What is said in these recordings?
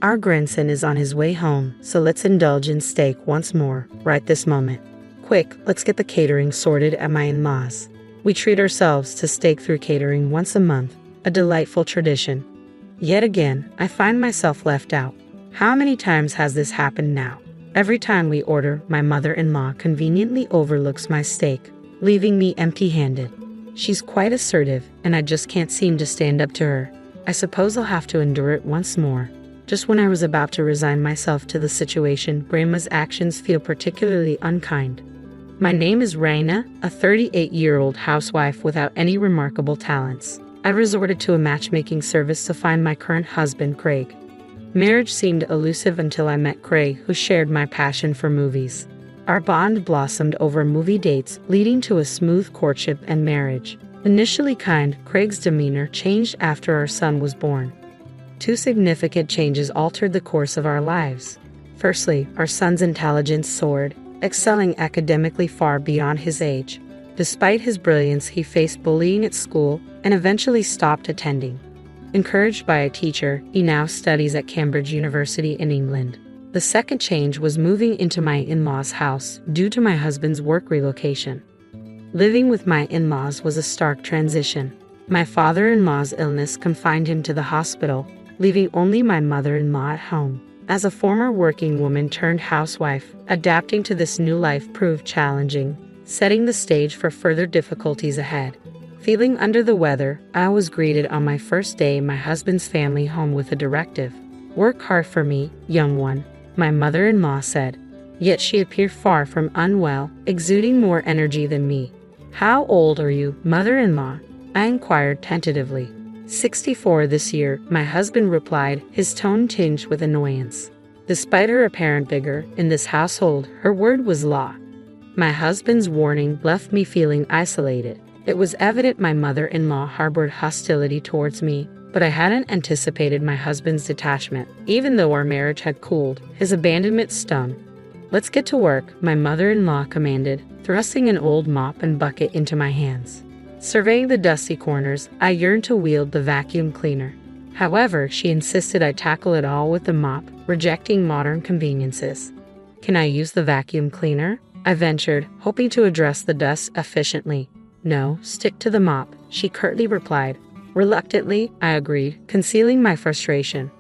Our grandson is on his way home, so let's indulge in steak once more, right this moment. Quick, let's get the catering sorted at my in-laws. We treat ourselves to steak through catering once a month, a delightful tradition. Yet again, I find myself left out. How many times has this happened now? Every time we order, my mother-in-law conveniently overlooks my steak, leaving me empty-handed. She's quite assertive, and I just can't seem to stand up to her. I suppose I'll have to endure it once more. Just when I was about to resign myself to the situation, Grandma's actions feel particularly unkind. My name is Raina, a 38-year-old housewife without any remarkable talents. I resorted to a matchmaking service to find my current husband, Craig. Marriage seemed elusive until I met Craig, who shared my passion for movies. Our bond blossomed over movie dates, leading to a smooth courtship and marriage. Initially kind, Craig's demeanor changed after our son was born. Two significant changes altered the course of our lives. Firstly, our son's intelligence soared, excelling academically far beyond his age. Despite his brilliance, he faced bullying at school and eventually stopped attending. Encouraged by a teacher, he now studies at Cambridge University in England. The second change was moving into my in-laws' house due to my husband's work relocation. Living with my in-laws was a stark transition. My father-in-law's illness confined him to the hospital, leaving only my mother-in-law at home. As a former working woman turned housewife, adapting to this new life proved challenging, setting the stage for further difficulties ahead. Feeling under the weather, I was greeted on my first day in my husband's family home with a directive. "Work hard for me, young one," my mother-in-law said. Yet she appeared far from unwell, exuding more energy than me. "How old are you, mother-in-law?" I inquired tentatively. 64 this year, my husband replied, his tone tinged with annoyance. Despite her apparent vigor, in this household, her word was law. My husband's warning left me feeling isolated. It was evident my mother-in-law harbored hostility towards me, but I hadn't anticipated my husband's detachment. Even though our marriage had cooled, his abandonment stung. "Let's get to work," my mother-in-law commanded, thrusting an old mop and bucket into my hands. Surveying the dusty corners, I yearned to wield the vacuum cleaner. However, she insisted I tackle it all with the mop, rejecting modern conveniences. "Can I use the vacuum cleaner?" I ventured, hoping to address the dust efficiently. "No, stick to the mop," she curtly replied. Reluctantly, I agreed, concealing my frustration.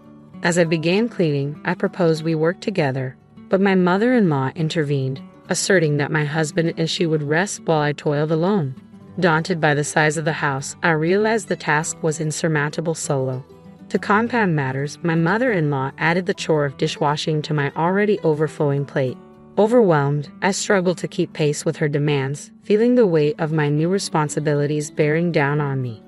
As I began cleaning, I proposed we work together, but my mother-in-law intervened, asserting that my husband and she would rest while I toiled alone. Daunted by the size of the house, I realized the task was insurmountable solo. To compound matters, my mother-in-law added the chore of dishwashing to my already overflowing plate. Overwhelmed, I struggled to keep pace with her demands, feeling the weight of my new responsibilities bearing down on me.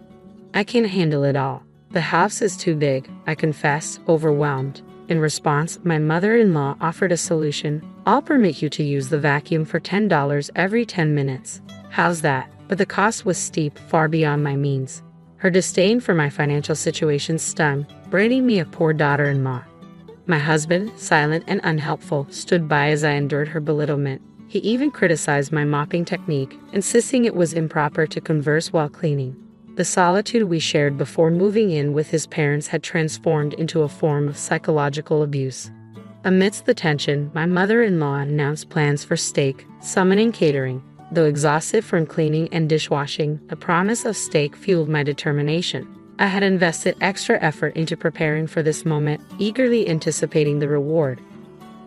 "I can't handle it all. The house is too big," I confessed, overwhelmed. In response, my mother-in-law offered a solution. "I'll permit you to use the vacuum for $10 every 10 minutes. How's that?" But the cost was steep, far beyond my means. Her disdain for my financial situation stung, branding me a poor daughter-in-law. My husband, silent and unhelpful, stood by as I endured her belittlement. He even criticized my mopping technique, insisting it was improper to converse while cleaning. The solitude we shared before moving in with his parents had transformed into a form of psychological abuse. Amidst the tension, my mother-in-law announced plans for steak, summoning catering. Though exhausted from cleaning and dishwashing, the promise of steak fueled my determination. I had invested extra effort into preparing for this moment, eagerly anticipating the reward.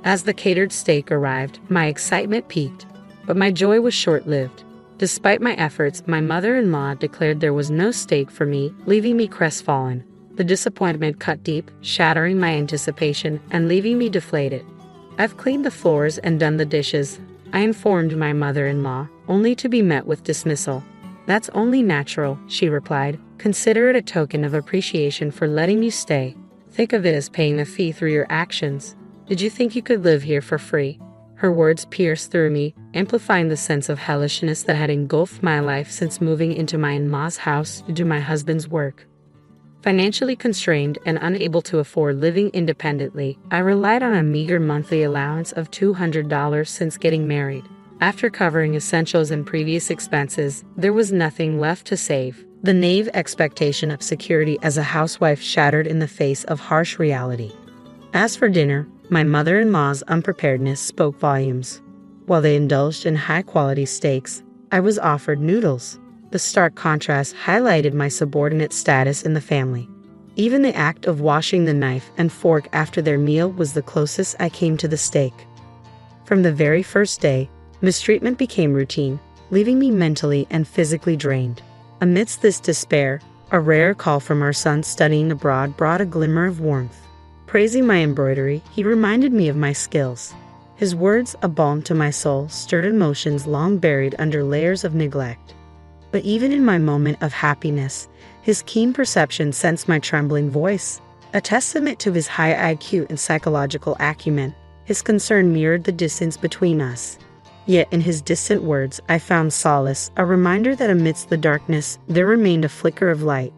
As the catered steak arrived, my excitement peaked, but my joy was short-lived. Despite my efforts, my mother-in-law declared there was no steak for me, leaving me crestfallen. The disappointment cut deep, shattering my anticipation and leaving me deflated. "I've cleaned the floors and done the dishes," I informed my mother-in-law, only to be met with dismissal. "That's only natural," she replied. "Consider it a token of appreciation for letting you stay. Think of it as paying a fee through your actions. Did you think you could live here for free?" Her words pierced through me, amplifying the sense of hellishness that had engulfed my life since moving into my in-laws' house due to my husband's work. Financially constrained and unable to afford living independently, I relied on a meager monthly allowance of $200 since getting married. After covering essentials and previous expenses, there was nothing left to save. The naive expectation of security as a housewife shattered in the face of harsh reality. As for dinner, my mother-in-law's unpreparedness spoke volumes. While they indulged in high-quality steaks, I was offered noodles. The stark contrast highlighted my subordinate status in the family. Even the act of washing the knife and fork after their meal was the closest I came to the steak. From the very first day, mistreatment became routine, leaving me mentally and physically drained. Amidst this despair, a rare call from our son studying abroad brought a glimmer of warmth. Praising my embroidery, he reminded me of my skills. His words, a balm to my soul, stirred emotions long buried under layers of neglect. But even in my moment of happiness, his keen perception sensed my trembling voice. A testament to his high IQ and psychological acumen, his concern mirrored the distance between us. Yet in his distant words, I found solace, a reminder that amidst the darkness, there remained a flicker of light.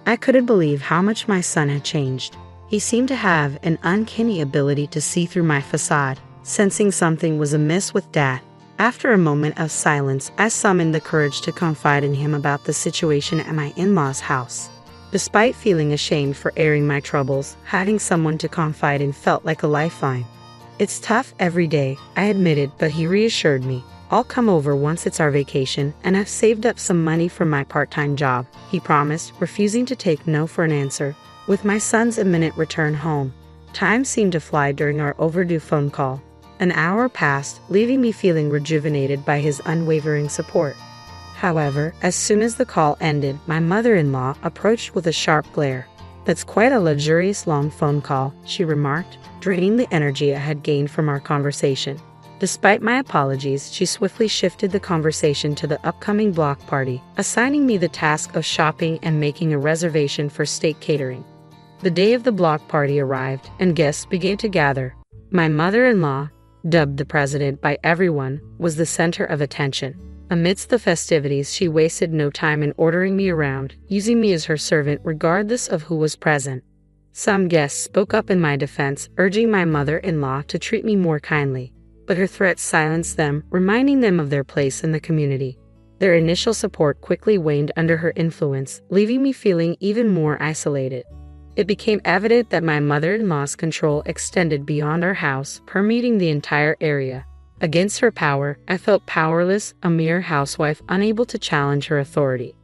I couldn't believe how much my son had changed. He seemed to have an uncanny ability to see through my facade, sensing something was amiss with Dad. After a moment of silence, I summoned the courage to confide in him about the situation at my in-laws' house. Despite feeling ashamed for airing my troubles, having someone to confide in felt like a lifeline. "It's tough every day," I admitted, but he reassured me. "I'll come over once it's our vacation, and I've saved up some money from my part-time job," he promised, refusing to take no for an answer. With my son's imminent return home, time seemed to fly during our overdue phone call. An hour passed, leaving me feeling rejuvenated by his unwavering support. However, as soon as the call ended, my mother-in-law approached with a sharp glare. "That's quite a luxurious long phone call," she remarked, draining the energy I had gained from our conversation. Despite my apologies, she swiftly shifted the conversation to the upcoming block party, assigning me the task of shopping and making a reservation for steak catering. The day of the block party arrived, and guests began to gather. My mother-in-law, dubbed the president by everyone, was the center of attention. Amidst the festivities, she wasted no time in ordering me around, using me as her servant regardless of who was present. Some guests spoke up in my defense, urging my mother-in-law to treat me more kindly, but her threats silenced them, reminding them of their place in the community. Their initial support quickly waned under her influence, leaving me feeling even more isolated. It became evident that my mother-in-law's control extended beyond our house, permeating the entire area. Against her power, I felt powerless, a mere housewife unable to challenge her authority.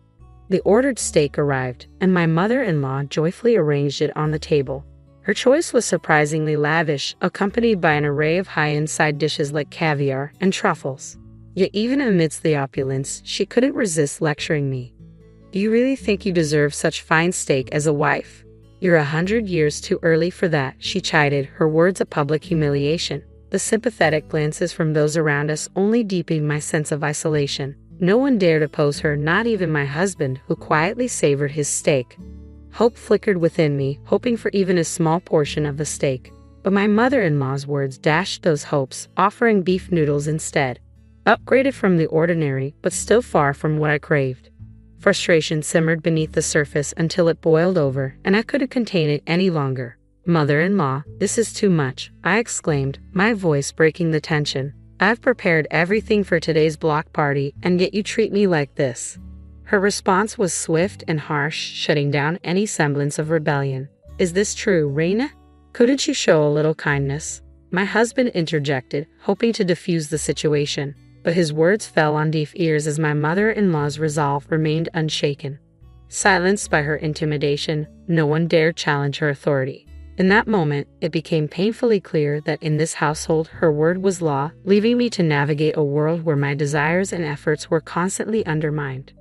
The ordered steak arrived, and my mother-in-law joyfully arranged it on the table. Her choice was surprisingly lavish, accompanied by an array of high-end side dishes like caviar and truffles. Yet even amidst the opulence, she couldn't resist lecturing me. "Do you really think you deserve such fine steak as a wife? You're 100 years too early for that," she chided, her words a public humiliation. The sympathetic glances from those around us only deepened my sense of isolation. No one dared oppose her, not even my husband, who quietly savored his steak. Hope flickered within me, hoping for even a small portion of the steak. But my mother-in-law's words dashed those hopes, offering beef noodles instead. Upgraded from the ordinary, but still far from what I craved. Frustration simmered beneath the surface until it boiled over, and I couldn't contain it any longer. "Mother-in-law, this is too much," I exclaimed, my voice breaking the tension. "I've prepared everything for today's block party, and yet you treat me like this." Her response was swift and harsh, shutting down any semblance of rebellion. "Is this true, Reina? Couldn't you show a little kindness?" My husband interjected, hoping to defuse the situation, but his words fell on deaf ears as my mother-in-law's resolve remained unshaken. Silenced by her intimidation, no one dared challenge her authority. In that moment, it became painfully clear that in this household her word was law, leaving me to navigate a world where my desires and efforts were constantly undermined.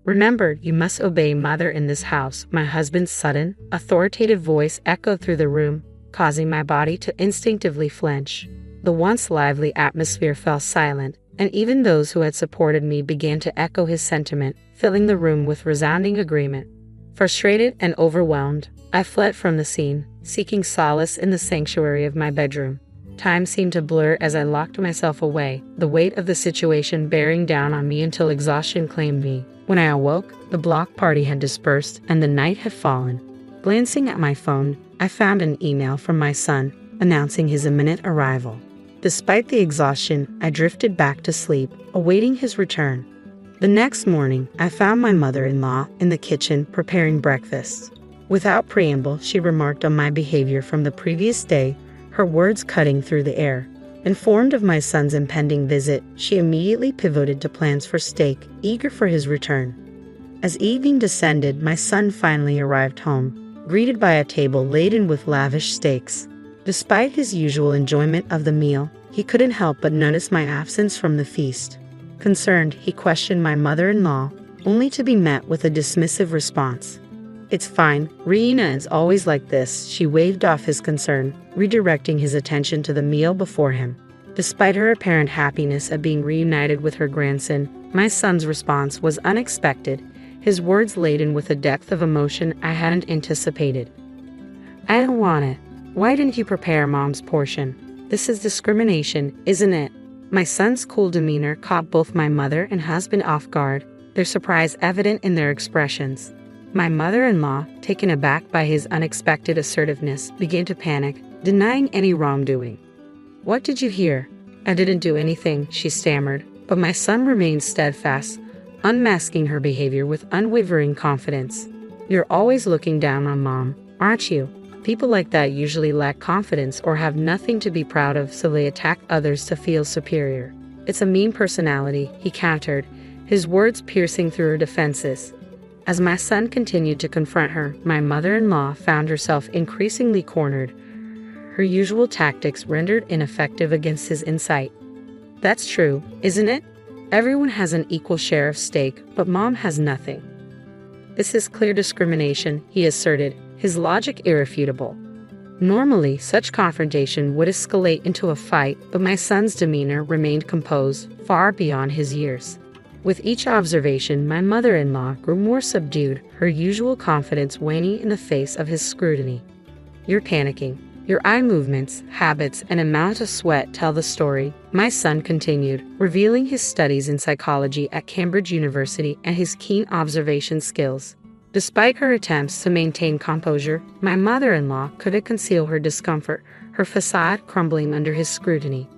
"Remember, you must obey Mother in this house," my husband's sudden, authoritative voice echoed through the room, causing my body to instinctively flinch. The once lively atmosphere fell silent, and even those who had supported me began to echo his sentiment, filling the room with resounding agreement. Frustrated and overwhelmed, I fled from the scene, seeking solace in the sanctuary of my bedroom. Time seemed to blur as I locked myself away, the weight of the situation bearing down on me until exhaustion claimed me. When I awoke, the block party had dispersed and the night had fallen. Glancing at my phone, I found an email from my son, announcing his imminent arrival. Despite the exhaustion, I drifted back to sleep, awaiting his return. The next morning, I found my mother-in-law in the kitchen preparing breakfast. Without preamble, she remarked on my behavior from the previous day, her words cutting through the air. Informed of my son's impending visit, she immediately pivoted to plans for steak, eager for his return. As evening descended, my son finally arrived home, greeted by a table laden with lavish steaks. Despite his usual enjoyment of the meal, he couldn't help but notice my absence from the feast. Concerned, he questioned my mother-in-law, only to be met with a dismissive response. "It's fine, Rihanna is always like this," she waved off his concern, redirecting his attention to the meal before him. Despite her apparent happiness at being reunited with her grandson, my son's response was unexpected, his words laden with a depth of emotion I hadn't anticipated. "I don't want it. Why didn't you prepare Mom's portion? This is discrimination, isn't it?" My son's cool demeanor caught both my mother and husband off guard, their surprise evident in their expressions. My mother-in-law, taken aback by his unexpected assertiveness, began to panic, denying any wrongdoing. "What did you hear?" "I didn't do anything," she stammered, but my son remained steadfast, unmasking her behavior with unwavering confidence. "You're always looking down on Mom, aren't you? People like that usually lack confidence or have nothing to be proud of, so they attack others to feel superior. It's a mean personality," he countered, his words piercing through her defenses. As my son continued to confront her, my mother-in-law found herself increasingly cornered, her usual tactics rendered ineffective against his insight. "That's true, isn't it? Everyone has an equal share of steak, but Mom has nothing." "This is clear discrimination," he asserted, his logic irrefutable. Normally, such confrontation would escalate into a fight, but my son's demeanor remained composed, far beyond his years. With each observation, my mother-in-law grew more subdued, her usual confidence waning in the face of his scrutiny. "You're panicking. Your eye movements, habits, and amount of sweat tell the story," my son continued, revealing his studies in psychology at Cambridge University and his keen observation skills. Despite her attempts to maintain composure, my mother-in-law couldn't conceal her discomfort, her facade crumbling under his scrutiny.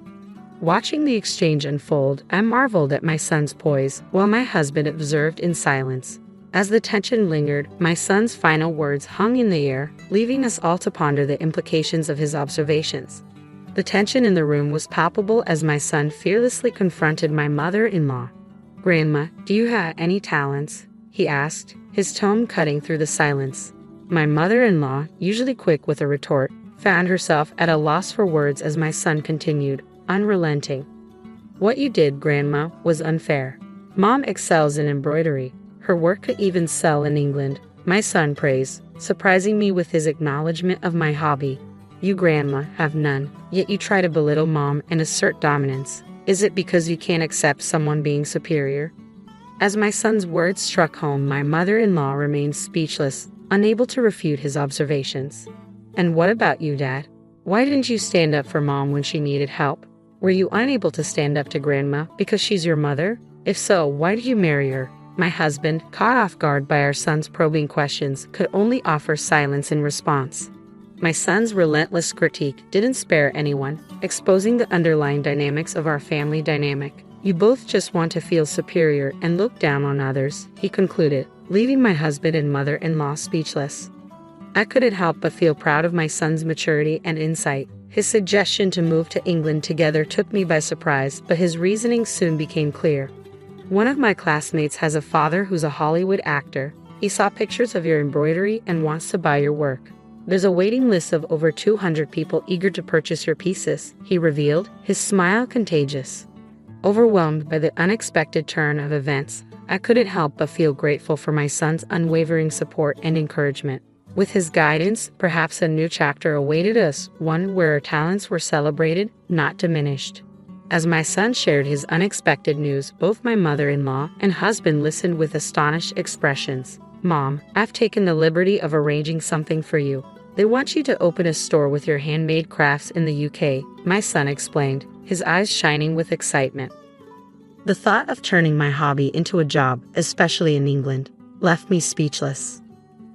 Watching the exchange unfold, I marveled at my son's poise, while my husband observed in silence. As the tension lingered, my son's final words hung in the air, leaving us all to ponder the implications of his observations. The tension in the room was palpable as my son fearlessly confronted my mother-in-law. "Grandma, do you have any talents?" he asked, his tone cutting through the silence. My mother-in-law, usually quick with a retort, found herself at a loss for words as my son continued, unrelenting. "What you did, Grandma, was unfair. Mom excels in embroidery. Her work could even sell in England," my son praised, surprising me with his acknowledgement of my hobby. "You, Grandma, have none, yet you try to belittle Mom and assert dominance. Is it because you can't accept someone being superior?" As my son's words struck home, my mother-in-law remained speechless, unable to refute his observations. "And what about you, Dad? Why didn't you stand up for Mom when she needed help? Were you unable to stand up to Grandma because she's your mother? If so, why did you marry her?" My husband, caught off guard by our son's probing questions, could only offer silence in response. My son's relentless critique didn't spare anyone, exposing the underlying dynamics of our family dynamic. "You both just want to feel superior and look down on others," he concluded, leaving my husband and mother-in-law speechless. I couldn't help but feel proud of my son's maturity and insight. His suggestion to move to England together took me by surprise, but his reasoning soon became clear. "One of my classmates has a father who's a Hollywood actor. He saw pictures of your embroidery and wants to buy your work. There's a waiting list of over 200 people eager to purchase your pieces," he revealed, his smile contagious. Overwhelmed by the unexpected turn of events, I couldn't help but feel grateful for my son's unwavering support and encouragement. With his guidance, perhaps a new chapter awaited us, one where our talents were celebrated, not diminished. As my son shared his unexpected news, both my mother-in-law and husband listened with astonished expressions. "Mom, I've taken the liberty of arranging something for you. They want you to open a store with your handmade crafts in the UK," my son explained, his eyes shining with excitement. The thought of turning my hobby into a job, especially in England, left me speechless.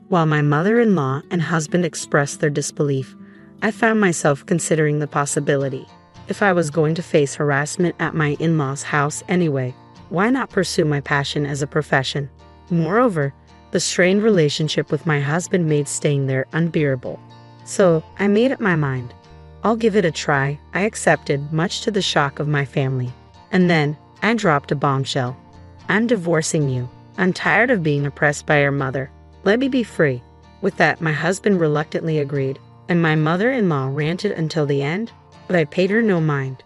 While my mother-in-law and husband expressed their disbelief, I found myself considering the possibility. If I was going to face harassment at my in-laws' house anyway, why not pursue my passion as a profession? Moreover, The strained relationship with my husband made staying there unbearable. So, I made up my mind. I'll give it a try. I accepted, much to the shock of my family. And then, I dropped a bombshell. I'm divorcing you. I'm tired of being oppressed by your mother. Let me be free. With that, my husband reluctantly agreed, and my mother-in-law ranted until the end, but I paid her no mind.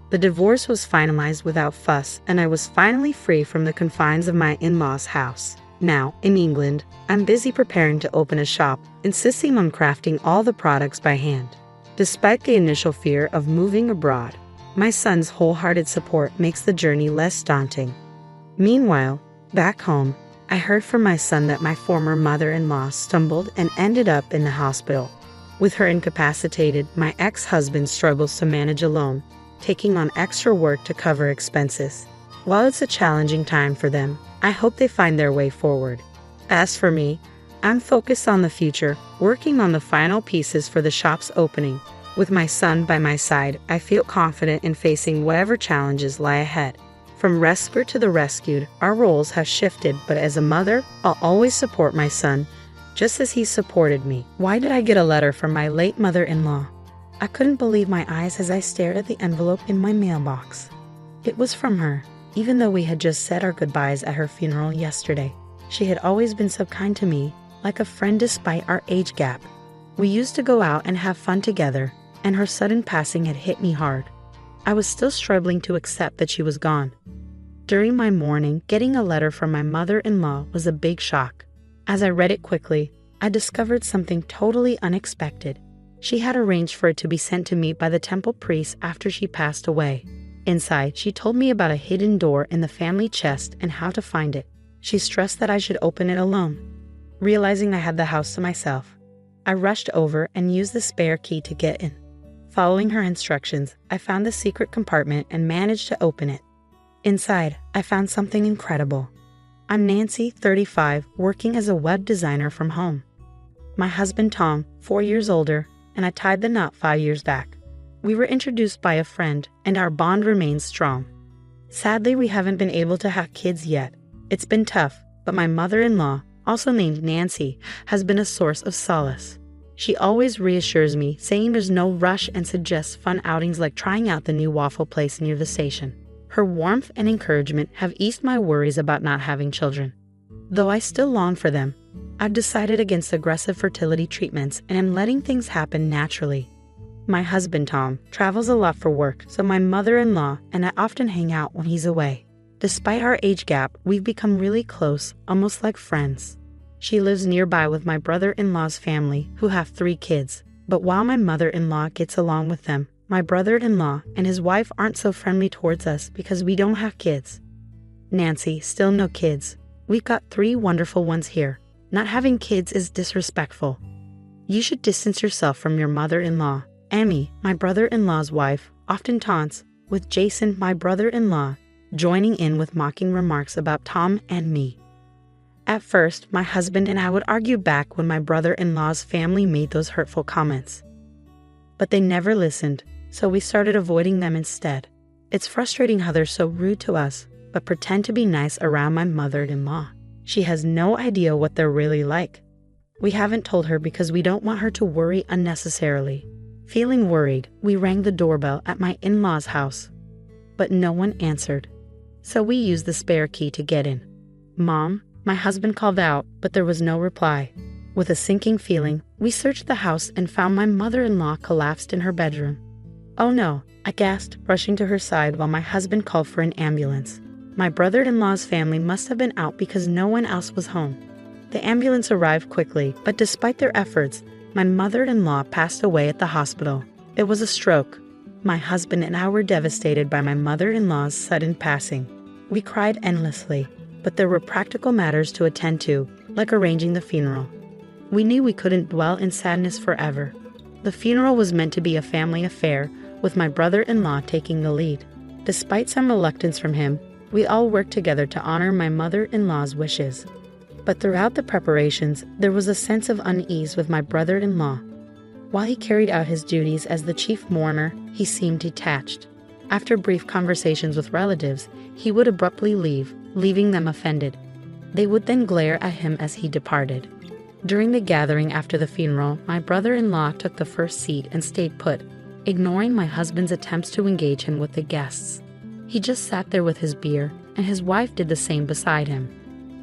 The divorce was finalized without fuss, and I was finally free from the confines of my in-laws' house. Now, in England, I'm busy preparing to open a shop, insisting on crafting all the products by hand. Despite the initial fear of moving abroad, my son's wholehearted support makes the journey less daunting. Meanwhile, back home, I heard from my son that my former mother-in-law stumbled and ended up in the hospital. With her incapacitated, my ex-husband struggles to manage alone, taking on extra work to cover expenses. While it's a challenging time for them, I hope they find their way forward. As for me, I'm focused on the future, working on the final pieces for the shop's opening. With my son by my side, I feel confident in facing whatever challenges lie ahead. From rescuer to the rescued, our roles have shifted, but as a mother, I'll always support my son, just as he supported me. Why did I get a letter from my late mother-in-law? I couldn't believe my eyes as I stared at the envelope in my mailbox. It was from her. Even though we had just said our goodbyes at her funeral yesterday, she had always been so kind to me, like a friend despite our age gap. We used to go out and have fun together, and her sudden passing had hit me hard. I was still struggling to accept that she was gone. During my mourning, getting a letter from my mother-in-law was a big shock. As I read it quickly, I discovered something totally unexpected. She had arranged for it to be sent to me by the temple priest after she passed away. Inside, she told me about a hidden door in the family chest and how to find it. She stressed that I should open it alone. Realizing I had the house to myself, I rushed over and used the spare key to get in. Following her instructions, I found the secret compartment and managed to open it. Inside, I found something incredible. I'm Nancy, 35, working as a web designer from home. My husband Tom, 4 years older, and I tied the knot 5 years back. We were introduced by a friend, and our bond remains strong. Sadly, we haven't been able to have kids yet. It's been tough, but my mother-in-law, also named Nancy, has been a source of solace. She always reassures me, saying there's no rush and suggests fun outings like trying out the new waffle place near the station. Her warmth and encouragement have eased my worries about not having children. Though I still long for them, I've decided against aggressive fertility treatments and am letting things happen naturally. My husband Tom travels a lot for work, so my mother-in-law and I often hang out when he's away. Despite our age gap, we've become really close, almost like friends. She lives nearby with my brother-in-law's family, who have 3 kids. But while my mother-in-law gets along with them, my brother-in-law and his wife aren't so friendly towards us because we don't have kids. Nancy, still no kids. We've got 3 wonderful ones here. Not having kids is disrespectful. You should distance yourself from your mother-in-law. Amy, my brother-in-law's wife, often taunts, with Jason, my brother-in-law, joining in with mocking remarks about Tom and me. At first, my husband and I would argue back when my brother-in-law's family made those hurtful comments. But they never listened, so we started avoiding them instead. It's frustrating how they're so rude to us, but pretend to be nice around my mother-in-law. She has no idea what they're really like. We haven't told her because we don't want her to worry unnecessarily. Feeling worried, we rang the doorbell at my in-laws' house, but no one answered. So we used the spare key to get in. "Mom," my husband called out, but there was no reply. With a sinking feeling, we searched the house and found my mother-in-law collapsed in her bedroom. "Oh no," I gasped, rushing to her side while my husband called for an ambulance. My brother-in-law's family must have been out because no one else was home. The ambulance arrived quickly, but despite their efforts, my mother-in-law passed away at the hospital. It was a stroke. My husband and I were devastated by my mother-in-law's sudden passing. We cried endlessly, but there were practical matters to attend to, like arranging the funeral. We knew we couldn't dwell in sadness forever. The funeral was meant to be a family affair, with my brother-in-law taking the lead. Despite some reluctance from him, we all worked together to honor my mother-in-law's wishes. But throughout the preparations, there was a sense of unease with my brother-in-law. While he carried out his duties as the chief mourner, he seemed detached. After brief conversations with relatives, he would abruptly leave, leaving them offended. They would then glare at him as he departed. During the gathering after the funeral, my brother-in-law took the first seat and stayed put, ignoring my husband's attempts to engage him with the guests. He just sat there with his beer, and his wife did the same beside him.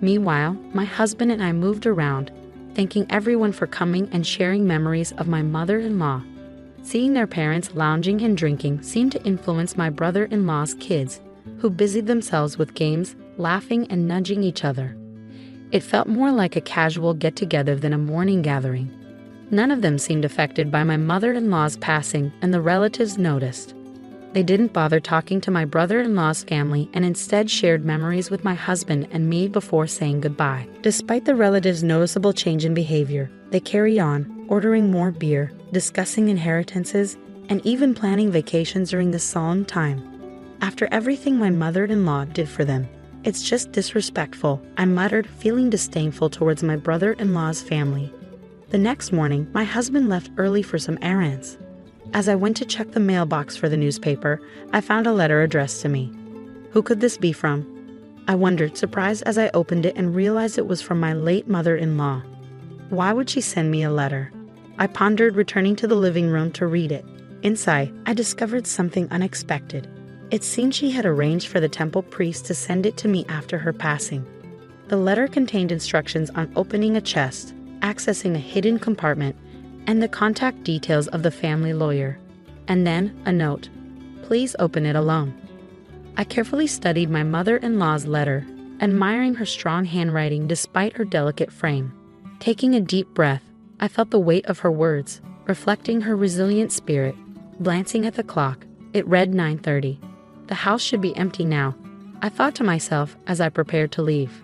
Meanwhile, my husband and I moved around, thanking everyone for coming and sharing memories of my mother-in-law. Seeing their parents lounging and drinking seemed to influence my brother-in-law's kids, who busied themselves with games, laughing and nudging each other. It felt more like a casual get-together than a mourning gathering. None of them seemed affected by my mother-in-law's passing, and the relatives noticed. They didn't bother talking to my brother-in-law's family and instead shared memories with my husband and me before saying goodbye. Despite the relatives' noticeable change in behavior, they carried on, ordering more beer, discussing inheritances, and even planning vacations during this solemn time. After everything my mother-in-law did for them, "It's just disrespectful," I muttered, feeling disdainful towards my brother-in-law's family. The next morning, my husband left early for some errands. As I went to check the mailbox for the newspaper, I found a letter addressed to me. Who could this be from? I wondered, surprised as I opened it and realized it was from my late mother-in-law. Why would she send me a letter? I pondered, returning to the living room to read it. Inside, I discovered something unexpected. It seemed she had arranged for the temple priest to send it to me after her passing. The letter contained instructions on opening a chest, accessing a hidden compartment, and the contact details of the family lawyer. And then a note. "Please open it alone." I carefully studied my mother-in-law's letter, admiring her strong handwriting despite her delicate frame. Taking a deep breath, I felt the weight of her words, reflecting her resilient spirit. Glancing at the clock, it read 9:30. The house should be empty now, I thought to myself as I prepared to leave.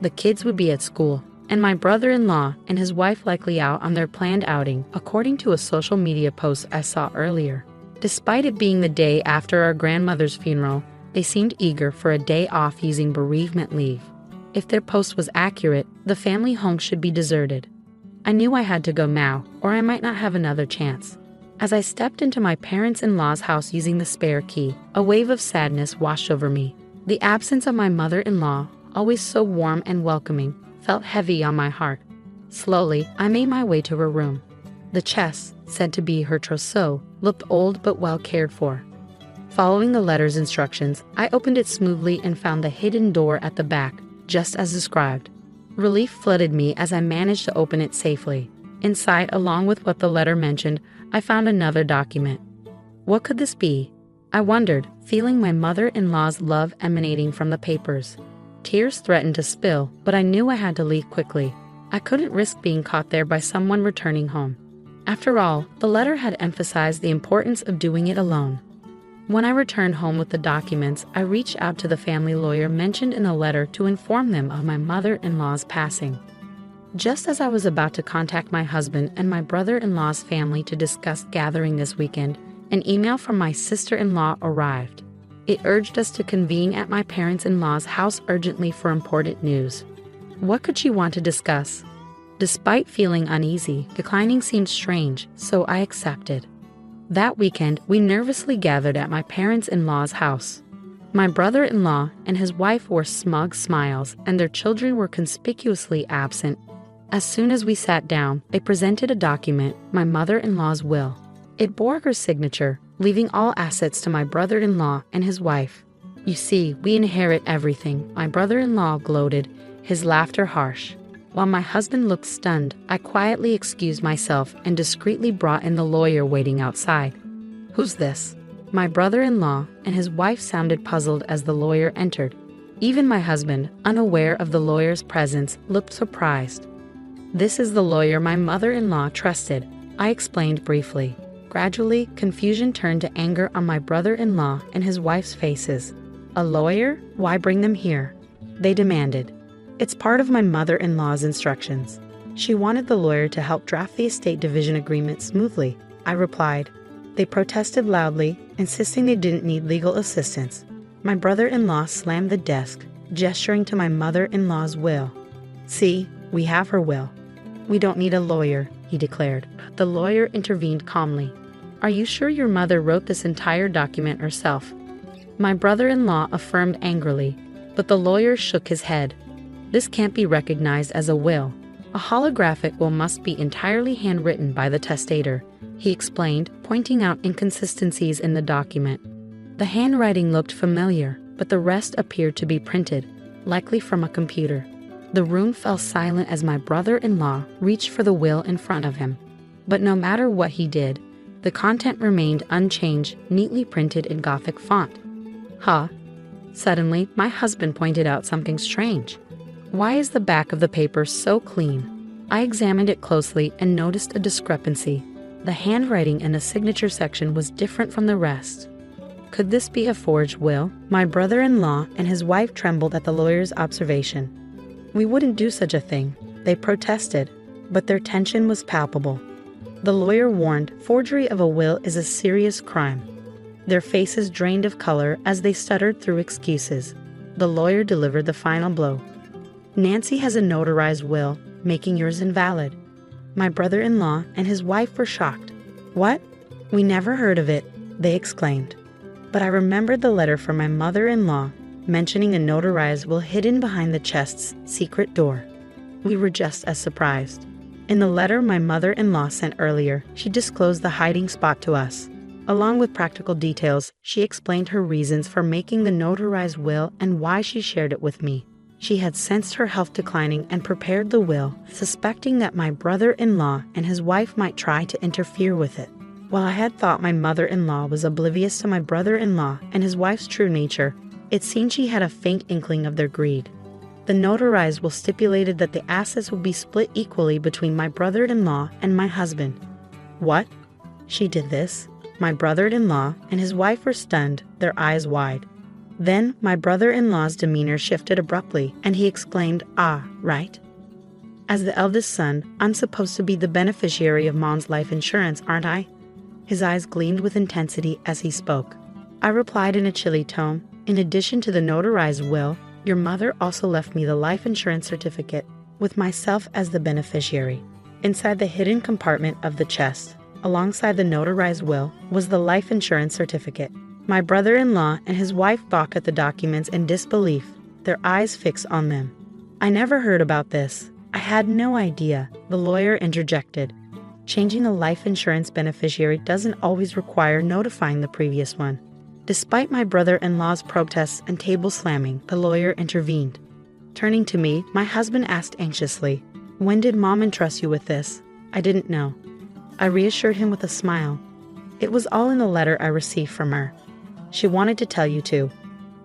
The kids would be at school, and my brother-in-law and his wife likely out on their planned outing, according to a social media post I saw earlier. Despite it being the day after our grandmother's funeral, they seemed eager for a day off using bereavement leave. If their post was accurate, the family home should be deserted. I knew I had to go now, or I might not have another chance. As I stepped into my parents-in-law's house using the spare key, a wave of sadness washed over me. The absence of my mother-in-law, always so warm and welcoming, felt heavy on my heart. Slowly, I made my way to her room. The chest, said to be her trousseau, looked old but well cared for. Following the letter's instructions, I opened it smoothly and found the hidden door at the back, just as described. Relief flooded me as I managed to open it safely. Inside, along with what the letter mentioned, I found another document. What could this be? I wondered, feeling my mother-in-law's love emanating from the papers. Tears threatened to spill, but I knew I had to leave quickly. I couldn't risk being caught there by someone returning home. After all, the letter had emphasized the importance of doing it alone. When I returned home with the documents, I reached out to the family lawyer mentioned in the letter to inform them of my mother-in-law's passing. Just as I was about to contact my husband and my brother-in-law's family to discuss gathering this weekend, an email from my sister-in-law arrived. It urged us to convene at my parents-in-law's house urgently for important news. What could she want to discuss? Despite feeling uneasy, declining seemed strange, so I accepted. That weekend, we nervously gathered at my parents-in-law's house. My brother-in-law and his wife wore smug smiles, and their children were conspicuously absent. As soon as we sat down, they presented a document, my mother-in-law's will. It bore her signature, leaving all assets to my brother-in-law and his wife. "You see, we inherit everything," my brother-in-law gloated, his laughter harsh. While my husband looked stunned, I quietly excused myself and discreetly brought in the lawyer waiting outside. "Who's this?" My brother-in-law and his wife sounded puzzled as the lawyer entered. Even my husband, unaware of the lawyer's presence, looked surprised. "This is the lawyer my mother-in-law trusted," I explained briefly. Gradually, confusion turned to anger on my brother-in-law and his wife's faces. "A lawyer? Why bring them here?" they demanded. "It's part of my mother-in-law's instructions. She wanted the lawyer to help draft the estate division agreement smoothly," I replied. They protested loudly, insisting they didn't need legal assistance. My brother-in-law slammed the desk, gesturing to my mother-in-law's will. "See, we have her will. We don't need a lawyer," he declared. The lawyer intervened calmly. "Are you sure your mother wrote this entire document herself?" My brother-in-law affirmed angrily, but the lawyer shook his head. This can't be recognized as a will. A holographic will must be entirely handwritten by the testator, he explained, pointing out inconsistencies in the document. The handwriting looked familiar, but the rest appeared to be printed, likely from a computer. The room fell silent as my brother-in-law reached for the will in front of him. But no matter what he did, the content remained unchanged, neatly printed in Gothic font. Huh? Suddenly, my husband pointed out something strange. Why is the back of the paper so clean? I examined it closely and noticed a discrepancy. The handwriting in the signature section was different from the rest. Could this be a forged will? My brother-in-law and his wife trembled at the lawyer's observation. We wouldn't do such a thing, they protested, but their tension was palpable. The lawyer warned, forgery of a will is a serious crime. Their faces drained of color as they stuttered through excuses. The lawyer delivered the final blow. Nancy has a notarized will, making yours invalid. My brother-in-law and his wife were shocked. What? We never heard of it, they exclaimed. But I remembered the letter from my mother-in-law, mentioning a notarized will hidden behind the chest's secret door. We were just as surprised. In the letter my mother-in-law sent earlier, she disclosed the hiding spot to us. Along with practical details, she explained her reasons for making the notarized will and why she shared it with me. She had sensed her health declining and prepared the will, suspecting that my brother-in-law and his wife might try to interfere with it. While I had thought my mother-in-law was oblivious to my brother-in-law and his wife's true nature, it seemed she had a faint inkling of their greed. The notarized will stipulated that the assets would be split equally between my brother-in-law and my husband. What? She did this? My brother-in-law and his wife were stunned, their eyes wide. Then my brother-in-law's demeanor shifted abruptly, and he exclaimed, "Ah, right? As the eldest son, I'm supposed to be the beneficiary of Mom's life insurance, aren't I?" His eyes gleamed with intensity as he spoke. I replied in a chilly tone, "In addition to the notarized will, your mother also left me the life insurance certificate, with myself as the beneficiary." Inside the hidden compartment of the chest, alongside the notarized will, was the life insurance certificate. My brother-in-law and his wife balked at the documents in disbelief, their eyes fixed on them. "I never heard about this. I had no idea," the lawyer interjected. Changing a life insurance beneficiary doesn't always require notifying the previous one. Despite my brother-in-law's protests and table slamming, the lawyer intervened. Turning to me, my husband asked anxiously, "When did Mom entrust you with this?" I didn't know. I reassured him with a smile. "It was all in the letter I received from her. She wanted to tell you too,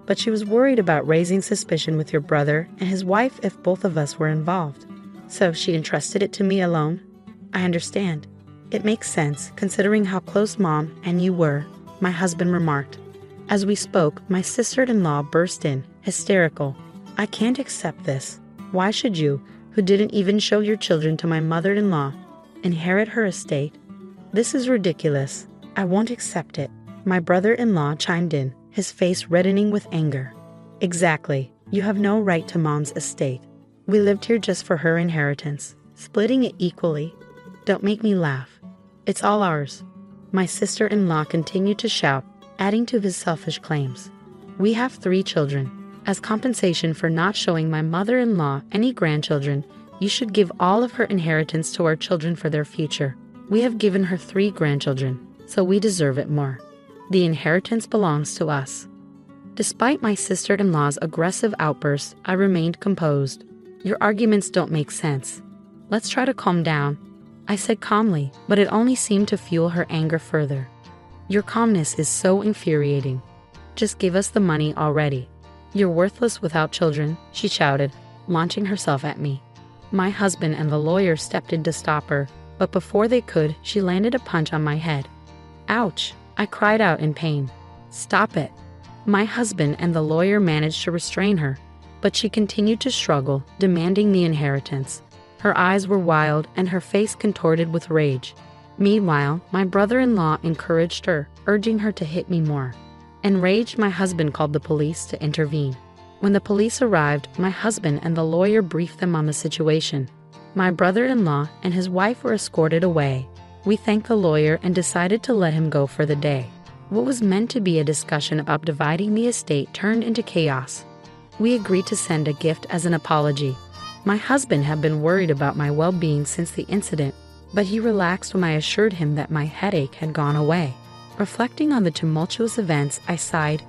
but she was worried about raising suspicion with your brother and his wife if both of us were involved. So she entrusted it to me alone." "I understand. It makes sense, considering how close Mom and you were," my husband remarked. As we spoke, my sister-in-law burst in, hysterical. "I can't accept this. Why should you, who didn't even show your children to my mother-in-law, inherit her estate? This is ridiculous. I won't accept it." My brother-in-law chimed in, his face reddening with anger. "Exactly. You have no right to Mom's estate. We lived here just for her inheritance. Splitting it equally. Don't make me laugh. It's all ours." My sister-in-law continued to shout, adding to his selfish claims. "We have 3 children. As compensation for not showing my mother-in-law any grandchildren, you should give all of her inheritance to our children for their future. We have given her 3 grandchildren, so we deserve it more. The inheritance belongs to us." Despite my sister-in-law's aggressive outburst, I remained composed. "Your arguments don't make sense. Let's try to calm down," I said calmly, but it only seemed to fuel her anger further. "Your calmness is so infuriating. Just give us the money already. You're worthless without children," she shouted, launching herself at me. My husband and the lawyer stepped in to stop her, but before they could, she landed a punch on my head. "Ouch!" I cried out in pain. "Stop it." My husband and the lawyer managed to restrain her, but she continued to struggle, demanding the inheritance. Her eyes were wild and her face contorted with rage. Meanwhile, my brother-in-law encouraged her, urging her to hit me more. Enraged, my husband called the police to intervene. When the police arrived, my husband and the lawyer briefed them on the situation. My brother-in-law and his wife were escorted away. We thanked the lawyer and decided to let him go for the day. What was meant to be a discussion about dividing the estate turned into chaos. We agreed to send a gift as an apology. My husband had been worried about my well-being since the incident, but he relaxed when I assured him that my headache had gone away. Reflecting on the tumultuous events, I sighed.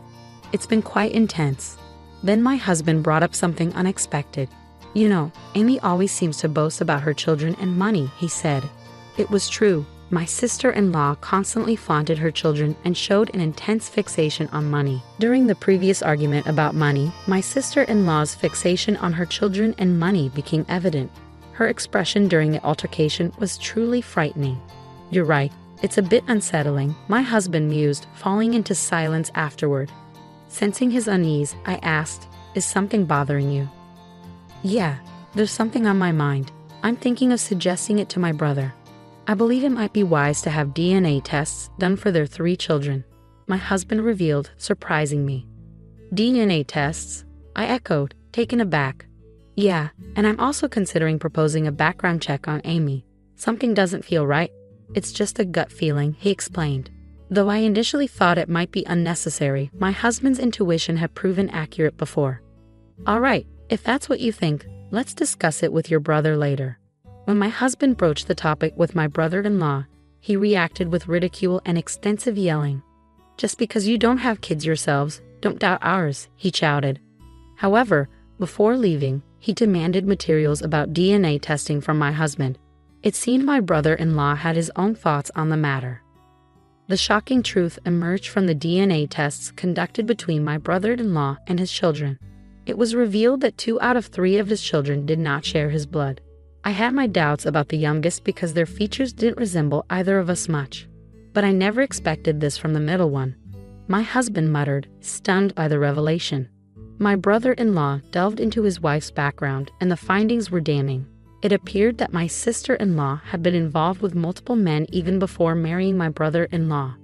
It's been quite intense. Then my husband brought up something unexpected. You know, Amy always seems to boast about her children and money, he said. It was true. My sister-in-law constantly flaunted her children and showed an intense fixation on money. During the previous argument about money, my sister-in-law's fixation on her children and money became evident. Her expression during the altercation was truly frightening. You're right, it's a bit unsettling, my husband mused, falling into silence afterward. Sensing his unease, I asked, is something bothering you? Yeah, there's something on my mind. I'm thinking of suggesting it to my brother. I believe it might be wise to have DNA tests done for their 3 children, my husband revealed, surprising me. DNA tests? I echoed, taken aback. Yeah, and I'm also considering proposing a background check on Amy. Something doesn't feel right. It's just a gut feeling, he explained. Though I initially thought it might be unnecessary, my husband's intuition had proven accurate before. All right, if that's what you think, let's discuss it with your brother later. When my husband broached the topic with my brother-in-law, he reacted with ridicule and extensive yelling. Just because you don't have kids yourselves, don't doubt ours, he shouted. However, before leaving, he demanded materials about DNA testing from my husband. It seemed my brother-in-law had his own thoughts on the matter. The shocking truth emerged from the DNA tests conducted between my brother-in-law and his children. It was revealed that 2 out of 3 of his children did not share his blood. I had my doubts about the youngest because their features didn't resemble either of us much. But I never expected this from the middle one. My husband muttered, stunned by the revelation. My brother-in-law delved into his wife's background, and the findings were damning. It appeared that my sister-in-law had been involved with multiple men even before marrying my brother-in-law.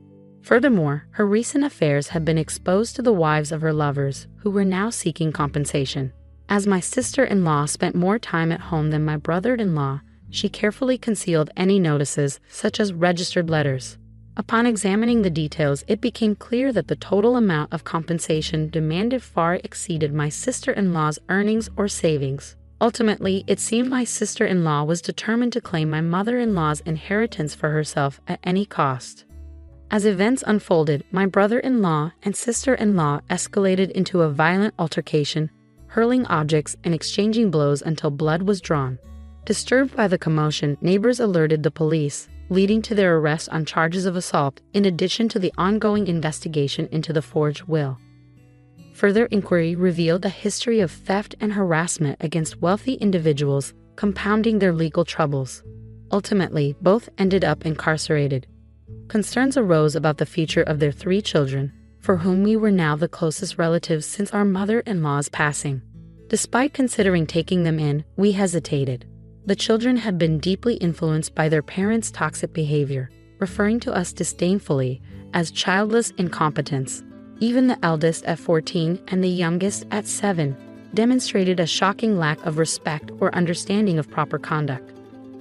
Furthermore, her recent affairs had been exposed to the wives of her lovers, who were now seeking compensation. As my sister-in-law spent more time at home than my brother-in-law, she carefully concealed any notices, such as registered letters. Upon examining the details, it became clear that the total amount of compensation demanded far exceeded my sister-in-law's earnings or savings. Ultimately, it seemed my sister-in-law was determined to claim my mother-in-law's inheritance for herself at any cost. As events unfolded, my brother-in-law and sister-in-law escalated into a violent altercation, hurling objects and exchanging blows until blood was drawn. Disturbed by the commotion, neighbors alerted the police, leading to their arrest on charges of assault, in addition to the ongoing investigation into the forged will. Further inquiry revealed a history of theft and harassment against wealthy individuals, compounding their legal troubles. Ultimately, both ended up incarcerated. Concerns arose about the future of their 3 children, for whom we were now the closest relatives since our mother-in-law's passing. Despite considering taking them in, we hesitated. The children had been deeply influenced by their parents' toxic behavior, referring to us disdainfully as childless incompetence. Even the eldest at 14 and the youngest at 7 demonstrated a shocking lack of respect or understanding of proper conduct.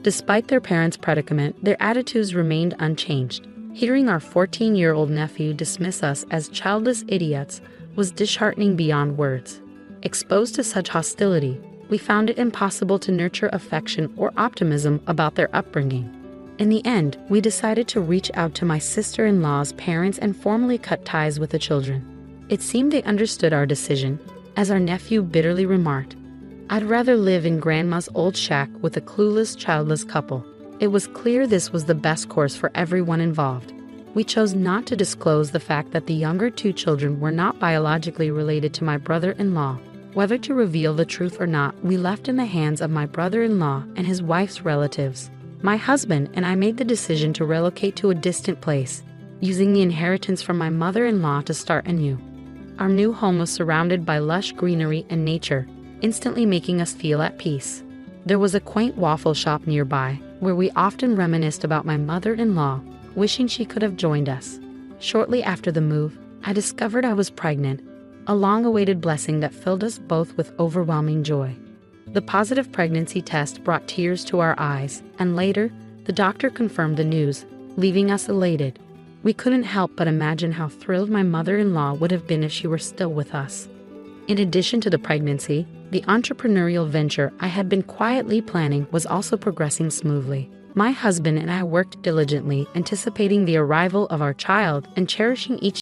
Despite their parents' predicament, their attitudes remained unchanged. Hearing our 14-year-old nephew dismiss us as childless idiots was disheartening beyond words. Exposed to such hostility, we found it impossible to nurture affection or optimism about their upbringing. In the end, we decided to reach out to my sister-in-law's parents and formally cut ties with the children. It seemed they understood our decision, as our nephew bitterly remarked, "I'd rather live in Grandma's old shack with a clueless, childless couple." It was clear this was the best course for everyone involved. We chose not to disclose the fact that the younger 2 children were not biologically related to my brother-in-law. Whether to reveal the truth or not, we left in the hands of my brother-in-law and his wife's relatives. My husband and I made the decision to relocate to a distant place, using the inheritance from my mother-in-law to start anew. Our new home was surrounded by lush greenery and nature, instantly making us feel at peace. There was a quaint waffle shop nearby, where we often reminisced about my mother-in-law, wishing she could have joined us. Shortly after the move, I discovered I was pregnant, a long-awaited blessing that filled us both with overwhelming joy. The positive pregnancy test brought tears to our eyes, and later, the doctor confirmed the news, leaving us elated. We couldn't help but imagine how thrilled my mother-in-law would have been if she were still with us. In addition to the pregnancy, the entrepreneurial venture I had been quietly planning was also progressing smoothly. My husband and I worked diligently, anticipating the arrival of our child and cherishing each